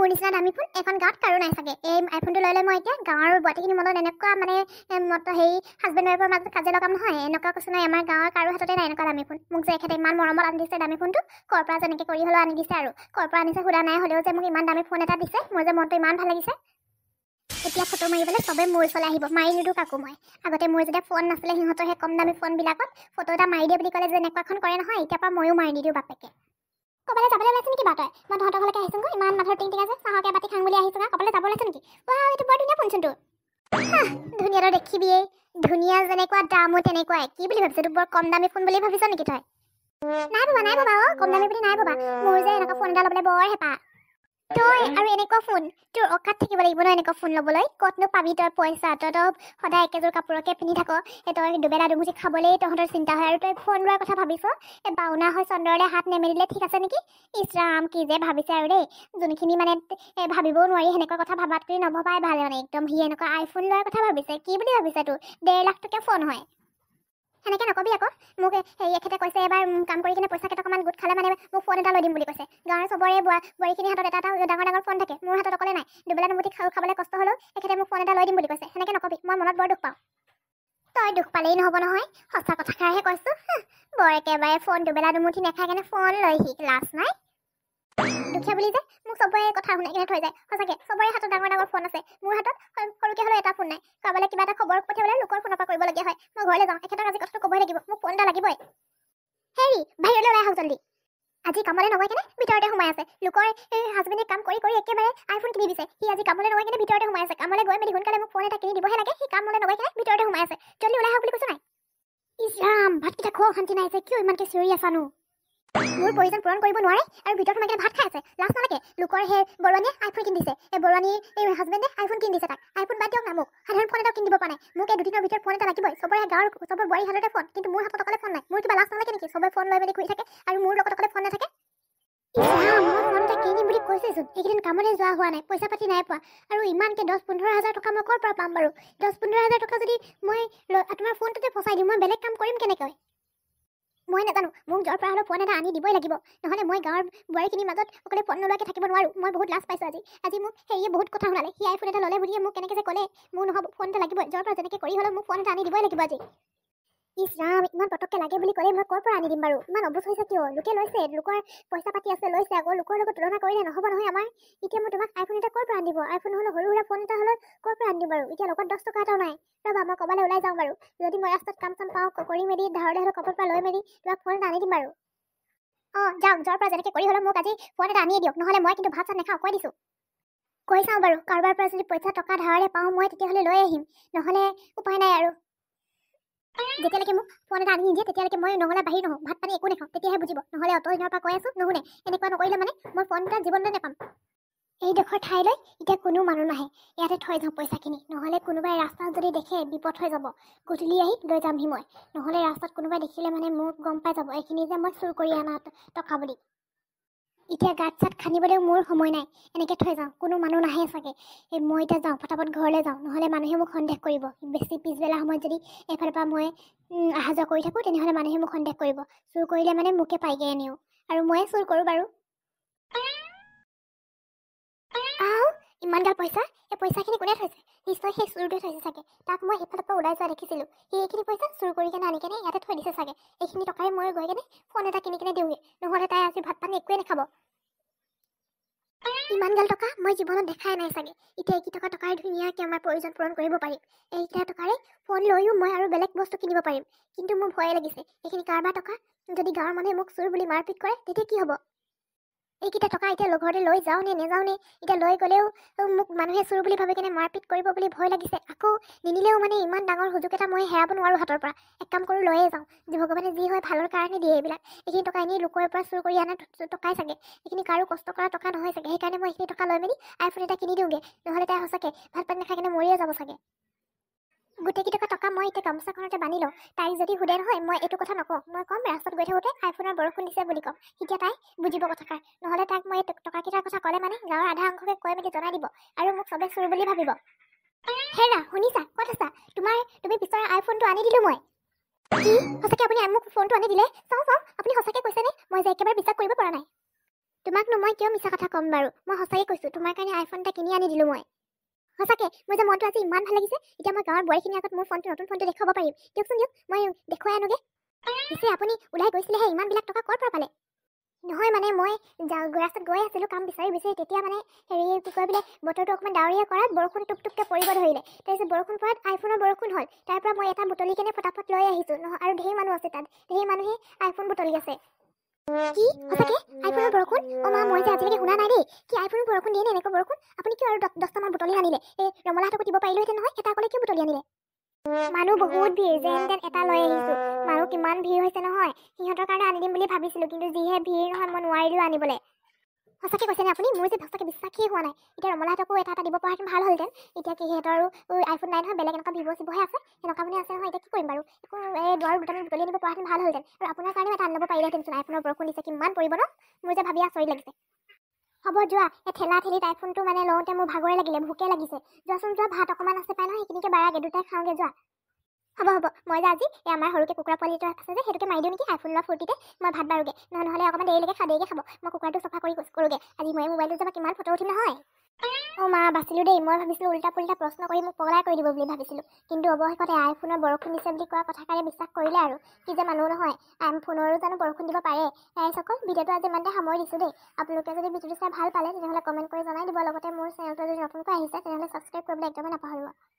মোৰ নিচিনা দামী ফোন এখন গাঁৱত কাৰো নাই চাগে। এই আইফোনটো লৈ মই এতিয়া গাঁৱৰ বুঢ়াটিখিনি মনত এনেকুৱা মানে হেৰি হাজবেণ্ড ৱাইফৰ মাজত কাজিয়া লগাম নহয়। এনেকুৱা কৈছে নহয়, আমাৰ গাঁৱৰ কাৰো হাততে নাই এনেকুৱা দামী ফোন। মোক যে এখেতে ইমান মৰমত আনি দিছে দামী ফোনটো, ক'ৰ পৰা যেনেকৈ কৰি হ'লেও আনি দিছে আৰু ক'ৰ পৰা আনিছে সোধা নাই, হ'লেও যে মোক ইমান দামী ফোন এটা দিছে, মোৰ যে মনটো ইমান ভাল লাগিছে। এতিয়া ফটো মাৰিবলৈ চবেই মোৰ ওচৰলৈ আহিব, মাৰি নিদিওঁ কাকো মই। আগতে মোৰ যেতিয়া ফোন নাছিলে, সিহঁতৰ সেই কম দামী ফোনবিলাকত ফটো এটা মাৰি দিয়ে বুলি ক'লে যে এনেকুৱাখন কৰে নহয়, এতিয়াৰ পৰা ময়ো মাৰি নিদিওঁ বাপেকে। ক'বলৈ যাবলৈ ওলাইছে নেকি বাৰু তই? মই তহঁতৰ ঘৰলৈকে আহিছোঁগৈ, ইমান মাথৰ টিং টিং আছে, চাহকে বাতি খাং বুলি আহিছোঁগৈ, ক'বলৈ যাব ওলাইছে নেকি? এইটো বৰ ধুনীয়া ফোনচোন তোৰ। ধুনীয়াটো দেখিবিয়েই, ধুনীয়া যেনেকুৱা দামো তেনেকুৱাই। কি বুলি ভাবিছ, তোক বৰ কম দামী ফোন বুলি ভাবিছ নেকি তই? নাই ভাবা কম দামী বুলি নাই ভাবা। মোৰ যে এনেকুৱা ফোন এটা ল'বলৈ বৰ হেঁপাহ। তই আৰু এনেকুৱা ফোন, তোৰ অকাত থাকিব লাগিব ন এনেকুৱা ফোন ল'বলৈ। ক'তনো পাবি তই পইচা? তই সদায় একেযোৰ কাপোৰকে পিন্ধি থাক, তই দুবেলা দুমুঠি খাবলৈই তহঁতৰ চিন্তা হয়, আৰু তই ফোন লোৱাৰ কথা ভাবিছ? বাওনা হৈ চন্দ্ৰলৈ হাত নেমেলিলে ঠিক আছে নেকি? ইছৰাম, কি যে ভাবিছে আৰু দেই। যোনখিনি মানে ভাবিবও নোৱাৰি সেনেকুৱা কথা ভাবাতকৈ নভবাই ভাল। মানে একদম সি এনেকুৱা আইফোন লোৱাৰ কথা ভাবিছে। কি বুলি ভাবিছে তোৰ? 1.5 লাখ টকীয়া ফোন হয়। সেনেকৈ নকবি আকৌ। মোক এখেতে কৈছে এবাৰ কাম কৰি কিনে পইচা কেইটকামান গোট খালে মানে মোক ফোন এটা লৈ দিম বুলি কৈছে। গাঁৱৰ চবৰে বোৱাৰীখিনিৰ হাতত এটা ডাঙৰ ডাঙৰ ফোন থাকে, মোৰ হাতত অকলে নাই। দুবেলা দুমুঠি খাবলৈ কষ্ট হ'লেও এখেতে মোক ফোন এটা লৈ দিম বুলি কৈছে। সেনেকৈ নকবি, মই মনত বৰ দুখ পাওঁ। তই দুখ পালেই নহ'ব নহয়, সঁচা কথাষাৰহে কৈছোঁ। বৰ একেবাৰে ফোন দুবেলা দুমুঠি নেখাই কেনে ফোন লৈহি, লাজ নাই। দুখীয়া বুলি যে মোক চবৰে কথা শুনাই কিনে থৈ যায়। সঁচাকৈ চবৰে হাতত ডাঙৰ ডাঙৰ ফোন আছে, মোৰ হাতত সৰুকৈ হ'লেও এটা ফোন নাই। কাৰোবালৈ কিবা এটা খবৰ পঠিয়াবলৈ লোকৰ ফোনৰ পৰা কৰিবলগীয়া হয়। মই ঘৰলৈ যাওঁ, এখেতক আজি কথাটো ক'বই লাগিব, মোক ফোন এটা লাগিবই। হেৰি, বাহিৰলৈ ওলাই আহক জল্দি। আজি কামলৈ নগৈ কেনে ভিতৰতে সোমাই আছে। লোকৰ হাজবেণ্ডে কাম কৰি কৰি একেবাৰে আইফোন কিনি দিছে, সি আজি কামলৈ নগৈ কেনে ভিতৰতে সোমাই আছে। কামলৈ গৈ মেলি সোনকালে মোক ফোন এটা কিনি দিবহে লাগে, সি কামলৈ নগৈ কেনে ভিতৰতে সোমাই আছে। জল্দি ওলাই আহক বুলি কৈছে নাই? ইছৰাম, ভাতকেইটা খোৱা শান্তি নাই যে, কিয় ইমানকৈ চিঞৰি আছানো? মোৰ প্ৰয়োজন পূৰণ কৰিব নোৱাৰে আৰু ভিতৰত সোমাই কেনে ভাত খাই আছে। লাজ নালাগে? লোকৰ সেই বৰুৱানীয়ে আইফোন কিনি দিছে, এই বৰুৱানীৰ হাজবেণ্ডে আইফোন কিনি দিছে তাক। আইফোন বাদ দিয়ক না, মোক সাধাৰণ ফোন এটাও কিনি দিব পৰা নাই। মোক এই দুদিনৰ ভিতৰত ফোন এটা লাগিবই। চবৰে গাঁৱৰ চবৰে বোৱাৰীৰ হাততে ফোন, কিন্তু মোৰ হাতত অকলে ফোন নাই। মোৰ কিবা লাজ নালাগে নেকি? চবৰে ফোন লৈ মেলি ঘূৰি থাকে আৰু মোৰ লগত অকলে ফোন নাথাকে। মই ফোন এটা কিনিম বুলি কৈছোঁচোন, এইকেইদিন কামলৈ যোৱা হোৱা নাই, পইচা পাতি নাই পোৱা, আৰু ইমানকৈ 10-15 হাজাৰ টকা মই ক'ৰ পৰা পাম বাৰু? 10-15 হাজাৰ টকা যদি মই তোমাৰ ফোনটোতে ফচাই দিওঁ, মই বেলেগ কাম কৰিম কেনেকৈ? মই নাজানো, মোক য'ৰ পৰা হ'লেও ফোন এটা আনি দিবই লাগিব, নহ'লে মই গাঁৱৰ বোৱাৰীখিনিৰ মাজত অকলে ফোন নোলোৱাকৈ থাকিব নোৱাৰোঁ। মই বহুত লাজ পাইছোঁ আজি মোক হেৰিয়ে বহুত কথা শুনালে। সি আইফোন এটা ল'লে বুলিয়ে মোক কেনেকৈ যে ক'লে, মোৰ নহ'ব, ফোন এটা লাগিবই। য'ৰ পৰা যেনেকৈ কৰি হ'লেও মোক ফোন এটা আনি দিবই লাগিব আজি। ইছৰাম, ইমান পটককৈ লাগে বুলি ক'লে মই ক'ৰ পৰা আনি দিম বাৰু? ইমান অবুজ হৈছে কিয়? লোকে লৈছে, লোকৰ পইচা পাতি আছে লৈছে, আকৌ লোকৰ লগত তুলনা কৰিলে নহ'ব নহয় আমাৰ। এতিয়া মই তোমাক আইফোন এটা ক'ৰ পৰা আনি দিব? আইফোন নহ'লে সৰু সুৰা ফোন এটা হ'লে ক'ৰ পৰা আনি দিম বাৰু? এতিয়া লগত 10 টকা এটাও নাই। ৰ'বা, মই ক'ৰবালৈ ওলাই যাওঁ বাৰু। যদি মই ৰাস্তাত কাম চাম পাওঁ, কৰি মেলি ধাৰলৈ হ'লেও ক'ৰবাৰ পৰা লৈ মেলি তোমাক ফোন এটা আনি দিম বাৰু। যাওক, য'ৰ পৰা যেনেকৈ কৰি হ'লেও মোক আজি ফোন এটা আনিয়ে দিয়ক, নহ'লে মই কিন্তু ভাত চাত নাখাওঁ, কৈ দিছোঁ। কৈ চাওঁ বাৰু, কাৰোবাৰ পৰা যদি পইচা টকা ধাৰলৈ পাওঁ মই তেতিয়াহ'লে লৈ আহিম, নহ'লে উপায় নাই আৰু। যেতিয়ালৈকে মোক ফোন এটা আনি নিদিয়ে তেতিয়ালৈকে মই নহ'লে বাহিৰ নহওঁ, ভাত পানী একো নাখাওঁ, তেতিয়াহে বুজিব। নহ'লে অত দিনৰ পৰা কৈ আছোঁ নুশুনে। এনেকুৱা নকৰিলে মানে মই ফোন এটা জীৱনলৈ নাপাম। এইডোখৰ ঠাইলৈ এতিয়া কোনো মানুহ নাহে, ইয়াতে থৈ যাওঁ পইচাখিনি, নহ'লে কোনোবাই ৰাস্তাত যদি দেখে বিপদ হৈ যাব। গধূলি আহি লৈ যামহি মই, নহ'লে ৰাস্তাত কোনোবাই দেখিলে মানে মোক গম পাই যাব এইখিনি যে মই চুৰ কৰি অনা টকা বুলি। এতিয়া গাঁত চাত খান্দিবলৈও মোৰ সময় নাই, এনেকৈ থৈ যাওঁ, কোনো মানুহ নাহে চাগে। মই এতিয়া যাওঁ, পটাপট ঘৰলৈ যাওঁ, নহ'লে মানুহে মোক সন্দেহ কৰিব। বেছি পিছবেলা সময়ত যদি এফালৰ পৰা মই অহা যোৱা কৰি থাকোঁ, তেনেহ'লে মানুহে মোক সন্দেহ কৰিব। চুৰ কৰিলে মানে মোকে পাইগৈ এনেও, আৰু ময়ে চুৰ কৰোঁ বাৰু। ইমানগাল পইচা, এই পইচাখিনি কোনে থৈছে? নিশ্চয় সেই চুৰটোৱে থৈছে চাগে। তাক মই সেইফালৰ পৰা ওলাই যোৱা দেখিছিলোঁ, সি এইখিনি পইচা চুৰ কৰি কেনে আনি কেনে ইয়াতে থৈ দিছে চাগে। এইখিনি টকাৰে মই গৈ কেনে ফোন এটা কিনি কেনে দিওঁগৈ, নহ'লে তাই আজি ভাত পানী একোৱে নাখাব। ইমানগাল টকা মই জীৱনত দেখাই নাই চাগে। এতিয়া এইকেইটা টকাৰে ধুনীয়াকৈ আমাৰ প্ৰয়োজন পূৰণ কৰিব পাৰিম। এইকেইটা টকাৰে ফোন লৈও মই আৰু বেলেগ বস্তু কিনিব পাৰিম। কিন্তু মোৰ ভয়ে লাগিছে, এইখিনি কাৰোবাৰ টকা যদি গাঁৱৰ মানুহে মোক চুৰ বুলি মাৰপিট কৰে তেতিয়া কি হ'ব? এইকেইটা টকা এতিয়া ঘৰতে লৈ যাওঁ নে নেযাওঁ নে? এতিয়া লৈ গ'লেও মোক মানুহে চুৰ বুলি ভাবি কেনে মাৰপিট কৰিব বুলি ভয় লাগিছে। আকৌ নিনিলেও মানে ইমান ডাঙৰ সুযোগ এটা মই হেৰাব নোৱাৰোঁ হাতৰ পৰা। এক কাম কৰোঁ, লৈয়ে যাওঁ। ভগৱানে যি হয় ভালৰ কাৰণে দিয়ে এইবিলাক। এইখিনি টকা এনেই লোকৰ পৰা চুৰ কৰি অনা টকাই চাগে, এইখিনি কাৰো কষ্ট কৰা টকা নহয় চাগে। সেইকাৰণে মই এইখিনি টকা লৈ মেলি আইফোন এটা কিনি দিওঁগৈ, নহ'লে তাই সঁচাকৈ ভাত পানী নাখাই কেনে মৰিয়ে যাব চাগে। গোটেইকেইটকা টকা মই এতিয়া গামোচাখনতে বান্ধি লওঁ। তাইক যদি সোধে নহয় মই এইটো কথা নকওঁ, মই ক'ম ৰাস্তাত গৈ থাকোঁতে আইফোনৰ বৰষুণ দিছে বুলি ক'ম। তেতিয়া তাই বুজিব কথাষাৰ। নহ'লে তাইক মই এই টকাকেইটাৰ কথা ক'লে মানে গাঁৱৰ আধা অংশকে কৈ মেলি জনাই দিব, আৰু মোক চবে চুৰ বুলি ভাবিব। হেৰা, শুনিছা? ক'ত আছা? তুমি বিচৰা আইফোনটো আনি দিলোঁ মই। কি? সঁচাকৈ আপুনি মোক ফোনটো আনি দিলে? চাওঁ আপুনি সঁচাকৈ কৈছেনে? মই যে একেবাৰে বিশ্বাস কৰিব পৰা নাই। তোমাকনো মই কিয় মিছা কথা ক'ম বাৰু? মই সঁচাকৈ কৈছোঁ, তোমাৰ কাৰণে আইফোন এটা কিনি আনি দিলোঁ মই। সঁচাকৈ মোৰ যে মনটো আজি ইমান ভাল লাগিছে। এতিয়া মই গাঁৱৰ বোৱাৰীখিনিৰ আগত মোৰ নতুন ফোনটো দেখুৱাব পাৰিম। দিয়কচোন দিয়ক, মই দেখুৱাই আনোগৈ। পিছে আপুনি ওলাই গৈছিলেহে, ইমানবিলাক টকা ক'ৰ পৰা পালে? নহয় মানে মই ৰাস্তাত গৈ আছিলোঁ কাম বিচাৰি তেতিয়া মানে হেৰি কি কয় বোলে বতৰটো অকণমান ডাৱৰীয়া কৰাত বৰষুণ টুপটুপকৈ পৰিব ধৰিলে। তাৰপিছত বৰষুণ পৰাত আইফোনৰ বৰষুণ হ'ল। তাৰ পৰা মই এটা বুটলি কেনে ফটাফট লৈ আহিছোঁ। আৰু ঢেৰ মানুহ আছে তাত, ঢেৰ মানুহে আইফোন বুটলি আছে। কি সঁচাকৈ আইফোনৰ বৰষুণ? অ' মা, মই যে আজিলৈকে শুনা নাই দেই। কি আইফোনৰ বৰষুণ দিয়ে নে এনেকুৱা বৰষুণ? আপুনি কিয় আৰু 10টামান বুটলি আনিলে? এই ৰমলাহঁতকো দিব পাৰিলোহেঁতেন নহয়, এটা অকলে কিয় বুটলি আনিলে? মানুহ বহুত ভিৰ, যেন তেন এটা লৈ আহিছোঁ। মানুহ কিমান ভিৰ হৈছে নহয়। সিহঁতৰ কাৰণে আনি দিম বুলি ভাবিছিলোঁ, কিন্তু যিহে ভিৰ নহয় মই নোৱাৰিলোঁ আনিবলৈ। সঁচাকৈ কৈছেনে আপুনি? মোৰ যে সঁচাকৈ বিশ্বাসেই হোৱা নাই। এতিয়া ৰমলাহঁতকো এটা দিব পৰাহেঁতেন ভাল হ'লহেঁতেন। এতিয়া কি সিহঁতৰ আৰু আইফোন নাই নহয়, বেলেগ এনেকুৱা চিভ'হে আছে। সেনেকুৱা মানে আছে নহয়, এতিয়া কি কৰিম বাৰু? এই দুটামান বুটলি আনিব পৰাহেঁতেন ভাল হ'লহেঁতেন। আৰু আপোনাৰ কাৰণেও এটা আনি ল'ব পাৰিলেহেঁতেন। আইফোনৰ বৰষুণ দিছে, কিমান পৰিব ন? মোৰ যে ভাবি আচৰিত লাগিছে। হ'ব যোৱা, এই ঠেলিত আইফোনটো মানে লওঁতে মোৰ ভাগৰে লাগিলে, ভোকে লাগিছে। যোৱাচোন যোৱা, ভাত অকণমান আছে পাই নহয়, সেইখিনিকে বাৰাগে, দুটাই খাওঁগৈ যোৱা। হ'ব মই যে আজি আমাৰ সৰুকৈ কুকুৰা পোৱালিটো আছে যে সেইটোকে মাৰি দিওঁ নেকি? আইফোন লোৱা ফূৰ্তিতে মই ভাত বাৰুগে, নহ'লে অকণমান দেৰিলৈকে খাব। মই কুকুৰাটো চফা কৰোঁগৈ। আজি মই মোবাইলটো যাবা কিমান ফটো উঠিম নহয়। অ' মা, বাচিলোঁ দেই। মই ভাবিছিলোঁ উল্টা পুল্টা প্ৰশ্ন কৰি মোক পগলাই কৰি দিব বুলি ভাবিছিলোঁ, কিন্তু অৱশেষতে আইফোনৰ বৰষুণ দিছে বুলি কোৱা কথাষাৰে বিশ্বাস কৰিলে আৰু। কি যে মানুহ নহয়, আইফোনৰো জানো বৰষুণ দিব পাৰে? সকল ভিডিঅ'টো আজি ইমানতে সামৰি দিছোঁ দেই। আপোনালোকে যদি ভিডিঅ'টো চাই ভাল পালে তেতিয়াহ'লে কমেণ্ট কৰি জনাই দিব। লগতে মোৰ চেনেলটো যদি নতুনকৈ আহিছে তেনেহ'লে ছাবস্ক্ৰাইব কৰিবলৈ একদমেই নাপাহৰিব।